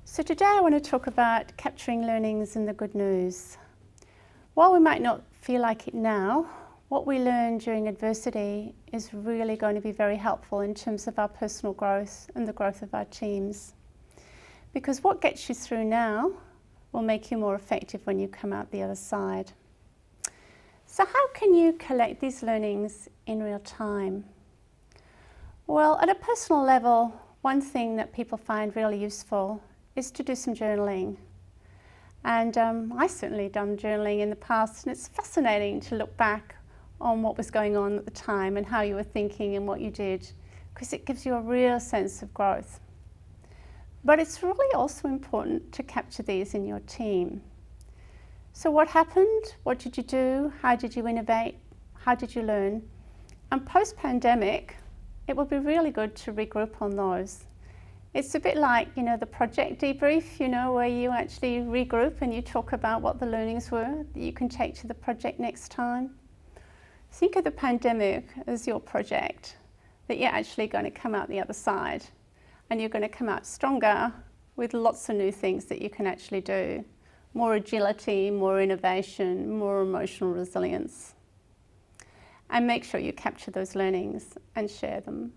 So today I want to talk about capturing learnings and the good news. While we might not feel like it now, what we learn during adversity is really going to be very helpful in terms of our personal growth and the growth of our teams. Because what gets you through now will make you more effective when you come out the other side. So how can you collect these learnings in real time? Well, at a personal level, one thing that people find really useful is to do some journaling. And I certainly done journaling in the past, and it's fascinating to look back on what was going on at the time and how you were thinking and what you did, because it gives you a real sense of growth. But it's really also important to capture these in your team. So what happened? What did you do? How did you innovate? How did you learn? And post-pandemic, it would be really good to regroup on those. It's a bit like, the project debrief, where you actually regroup and you talk about what the learnings were that you can take to the project next time. Think of the pandemic as your project, that you're actually going to come out the other side, and you're going to come out stronger with lots of new things that you can actually do. More agility, more innovation, more emotional resilience. And make sure you capture those learnings and share them.